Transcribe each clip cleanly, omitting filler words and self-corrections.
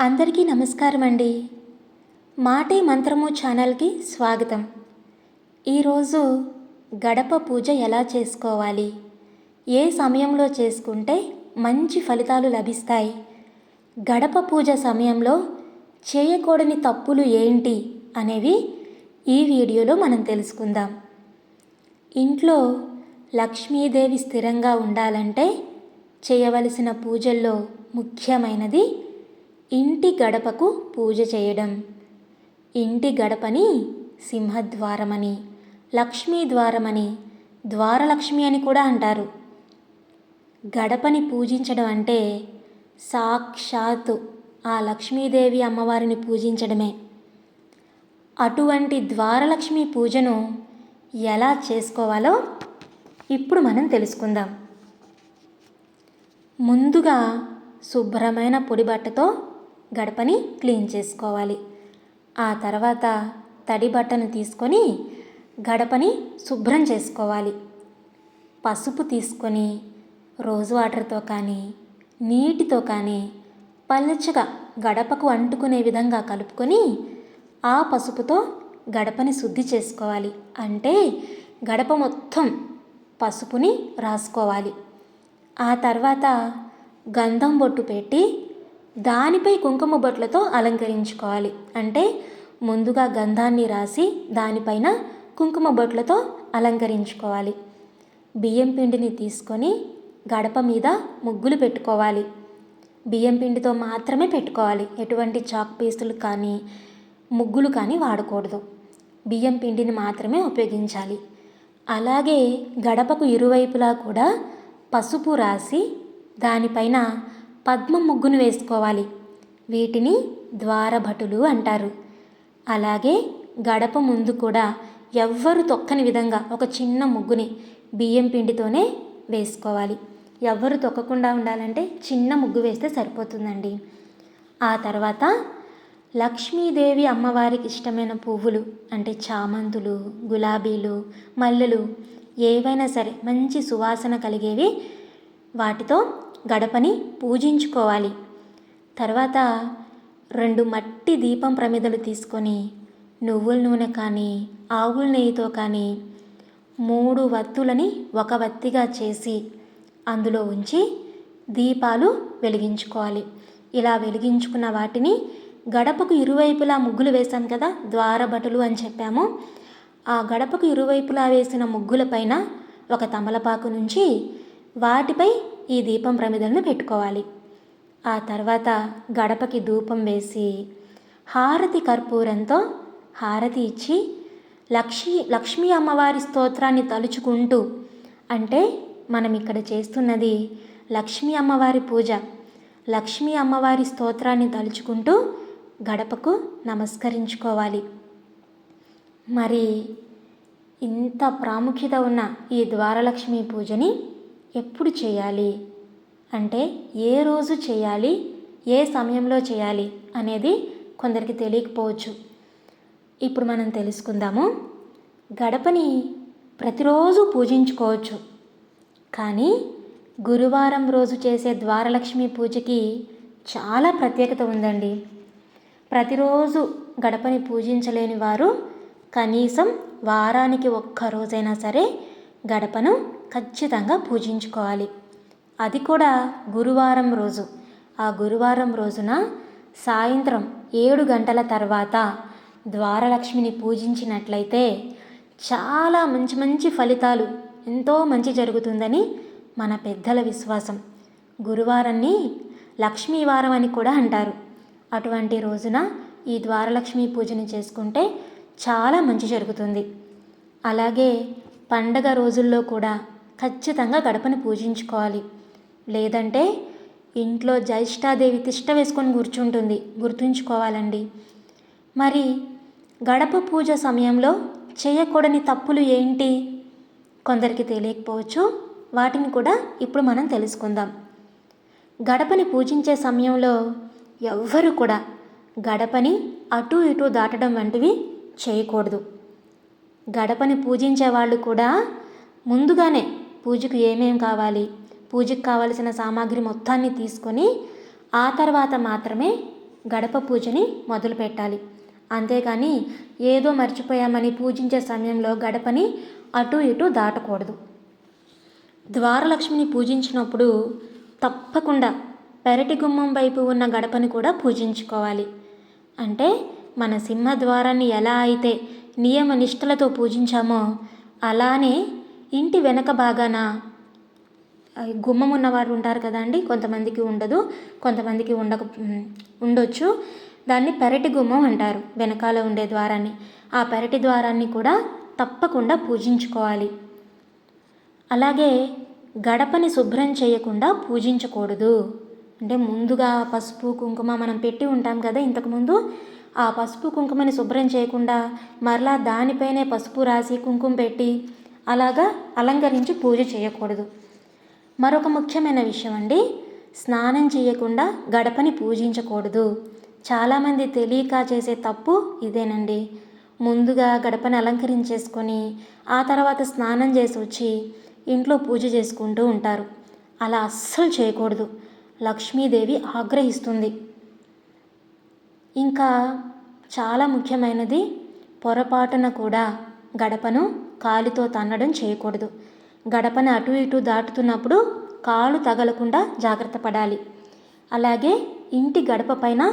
అందరికీ నమస్కారం అండి. మాటే మంత్రము ఛానల్కి స్వాగతం. ఈరోజు గడప పూజ ఎలా చేసుకోవాలి, ఏ సమయంలో చేసుకుంటే మంచి ఫలితాలు లభిస్తాయి, గడప పూజ సమయంలో చేయకూడని తప్పులు ఏంటి అనేవి ఈ వీడియోలో మనం తెలుసుకుందాం. ఇంట్లో లక్ష్మీదేవి స్థిరంగా ఉండాలంటే చేయవలసిన పూజల్లో ముఖ్యమైనది ఇంటి గడపకు పూజ చేయడం. ఇంటి గడపని సింహద్వారమని, లక్ష్మీ ద్వారమని, ద్వారలక్ష్మి అని కూడా అంటారు. గడపని పూజించడం అంటే సాక్షాత్తు ఆ లక్ష్మీదేవి అమ్మవారిని పూజించడమే. అటువంటి ద్వారలక్ష్మి పూజను ఎలా చేసుకోవాలో ఇప్పుడు మనం తెలుసుకుందాం. ముందుగా శుభ్రమైన పొడి బట్టతో గడపని క్లీన్ చేసుకోవాలి. ఆ తర్వాత తడి బట్టను తీసుకొని గడపని శుభ్రం చేసుకోవాలి. పసుపు తీసుకొని రోజ్ వాటర్తో కానీ నీటితో కానీ పల్చగా గడపకు అంటుకునే విధంగా కలుపుకొని ఆ పసుపుతో గడపని శుద్ధి చేసుకోవాలి. అంటే గడప మొత్తం పసుపుని రాసుకోవాలి. ఆ తర్వాత గంధం బొట్టు పెట్టి దానిపై కుంకుమ బొట్లతో అలంకరించుకోవాలి. అంటే ముందుగా గంధాన్ని రాసి దానిపైన కుంకుమ బొట్లతో అలంకరించుకోవాలి. బియ్యం పిండిని తీసుకొని గడప మీద ముగ్గులు పెట్టుకోవాలి. బియ్యం పిండితో మాత్రమే పెట్టుకోవాలి. ఎటువంటి చాక్ పీసులు కానీ ముగ్గులు కానీ వాడకూడదు. బియ్యం పిండిని మాత్రమే ఉపయోగించాలి. అలాగే గడపకు ఇరువైపులా కూడా పసుపు రాసి దానిపైన పద్మ ముగ్గును వేసుకోవాలి. వీటిని ద్వారభటులు అంటారు. అలాగే గడప ముందు కూడా ఎవ్వరు తొక్కని విధంగా ఒక చిన్న ముగ్గుని బియ్యం పిండితోనే వేసుకోవాలి. ఎవ్వరు తొక్కకుండా ఉండాలంటే చిన్న ముగ్గు వేస్తే సరిపోతుందండి. ఆ తర్వాత లక్ష్మీదేవి అమ్మవారికి ఇష్టమైన పువ్వులు అంటే చామంతులు, గులాబీలు, మల్లెలు ఏవైనా సరే మంచి సువాసన కలిగేవి వాటితో గడపని పూజించుకోవాలి. తర్వాత 2 మట్టి దీపం ప్రమిదలు తీసుకొని నువ్వుల నూనె కానీ ఆవుల నెయ్యితో కానీ 3 వత్తులని ఒక వత్తిగా చేసి అందులో ఉంచి దీపాలు వెలిగించుకోవాలి. ఇలా వెలిగించుకున్న వాటిని గడపకు ఇరువైపులా ముగ్గులు వేసాం కదా, ద్వారభటులు అని చెప్పాము. ఆ గడపకు ఇరువైపులా వేసిన ముగ్గులపైన ఒక తమలపాకు నుంచి వాటిపై ఈ దీపం ప్రమిదలను పెట్టుకోవాలి. ఆ తర్వాత గడపకి ధూపం వేసి హారతి కర్పూరంతో హారతి ఇచ్చి లక్ష్మీ అమ్మవారి స్తోత్రాన్ని తలుచుకుంటూ, అంటే మనం ఇక్కడ చేస్తున్నది లక్ష్మీ అమ్మవారి పూజ, లక్ష్మీ అమ్మవారి స్తోత్రాన్ని తలుచుకుంటూ గడపకు నమస్కరించుకోవాలి. మరి ఇంత ప్రాముఖ్యత ఉన్న ఈ ద్వారలక్ష్మి పూజని ఎప్పుడు చేయాలి అంటే ఏ రోజు చేయాలి, ఏ సమయంలో చేయాలి అనేది కొందరికి తెలియకపోవచ్చు. ఇప్పుడు మనం తెలుసుకుందాము. గడపని ప్రతిరోజు పూజించుకోవచ్చు, కానీ గురువారం రోజు చేసే ద్వారలక్ష్మి పూజకి చాలా ప్రత్యేకత ఉందండి. ప్రతిరోజు గడపని పూజించలేని వారు కనీసం వారానికి ఒక్క రోజైనా సరే గడపను ఖచ్చితంగా పూజించుకోవాలి. అది కూడా గురువారం రోజు. ఆ గురువారం రోజున సాయంత్రం 7 గంటల తర్వాత ద్వారలక్ష్మిని పూజించినట్లయితే చాలా మంచి మంచి ఫలితాలు, ఎంతో మంచి జరుగుతుందని మన పెద్దల విశ్వాసం. గురువారాన్ని లక్ష్మీవారం అని కూడా అంటారు. అటువంటి రోజున ఈ ద్వారలక్ష్మి పూజను చేసుకుంటే చాలా మంచి జరుగుతుంది. అలాగే పండగ రోజుల్లో కూడా ఖచ్చితంగా గడపను పూజించుకోవాలి. లేదంటే ఇంట్లో జ్యేష్ఠాదేవి తిష్ట వేసుకొని కూర్చుంటుంది, గుర్తుంచుకోవాలండి. మరి గడప పూజ సమయంలో చేయకూడని తప్పులు ఏంటి? కొందరికి తెలియకపోవచ్చు. వాటిని కూడా ఇప్పుడు మనం తెలుసుకుందాం. గడపని పూజించే సమయంలో ఎవ్వరు కూడా గడపని అటు ఇటు దాటడం వంటివి చేయకూడదు. గడపని పూజించే వాళ్ళు కూడా ముందుగానే పూజకు ఏమేం కావాలి, పూజకు కావలసిన సామాగ్రి మొత్తాన్ని తీసుకొని ఆ తర్వాత మాత్రమే గడప పూజని మొదలు పెట్టాలి. అంతేగాని ఏదో మర్చిపోయామని పూజించే సమయంలో గడపని అటు ఇటు దాటకూడదు. ద్వారలక్ష్మిని పూజించినప్పుడు తప్పకుండా పెరటి గుమ్మం వైపు ఉన్న గడపని కూడా పూజించుకోవాలి. అంటే మన సింహద్వారాన్ని ఎలా అయితే నియమ నిష్టలతో పూజించామో అలానే ఇంటి వెనక భాగాన గుమ్మం ఉన్నవారు ఉంటారు కదండి, కొంతమందికి ఉండదు, కొంతమందికి ఉండొచ్చు. దాన్ని పెరటి గుమ్మం అంటారు, వెనకాల ఉండే ద్వారాన్ని. ఆ పెరటి ద్వారాన్ని కూడా తప్పకుండా పూజించుకోవాలి. అలాగే గడపని శుభ్రం చేయకుండా పూజించకూడదు. అంటే ముందుగా పసుపు కుంకుమ మనం పెట్టి ఉంటాం కదా ఇంతకుముందు, ఆ పసుపు కుంకుమని శుభ్రం చేయకుండా మరలా దానిపైనే పసుపు రాసి కుంకుమ పెట్టి అలాగా అలంకరించి పూజ చేయకూడదు. మరొక ముఖ్యమైన విషయం అండి, స్నానం చేయకుండా గడపని పూజించకూడదు. చాలామంది తెలియక చేసే తప్పు ఇదేనండి. ముందుగా గడపని అలంకరించేసుకొని ఆ తర్వాత స్నానం చేసి వచ్చి ఇంట్లో పూజ చేసుకుంటూ ఉంటారు. అలా అస్సలు చేయకూడదు, లక్ష్మీదేవి ఆగ్రహిస్తుంది. ఇంకా చాలా ముఖ్యమైనది, పొరపాటున కూడా గడపను కాలితో తన్నడం చేయకూడదు. గడపను అటు ఇటు దాటుతున్నప్పుడు కాలు తగలకుండా జాగ్రత్త పడాలి. అలాగే ఇంటి గడప పైన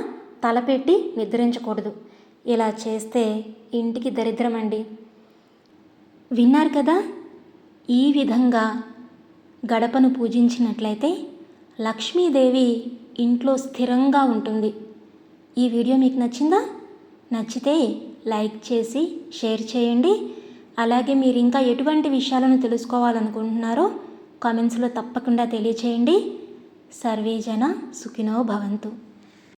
తలపెట్టి నిద్రించకూడదు. ఇలా చేస్తే ఇంటికి దరిద్రం అండి. విన్నారు కదా, ఈ విధంగా గడపను పూజించినట్లయితే లక్ష్మీదేవి ఇంట్లో స్థిరంగా ఉంటుంది. ఈ వీడియో మీకు నచ్చిందా? నచ్చితే లైక్ చేసి షేర్ చేయండి. అలాగే మీరు ఇంకా ఎటువంటి విషయాలను తెలుసుకోవాలనుకుంటున్నారో కామెంట్స్లో తప్పకుండా తెలియచేయండి. సర్వే జన సుఖినో భవంతు.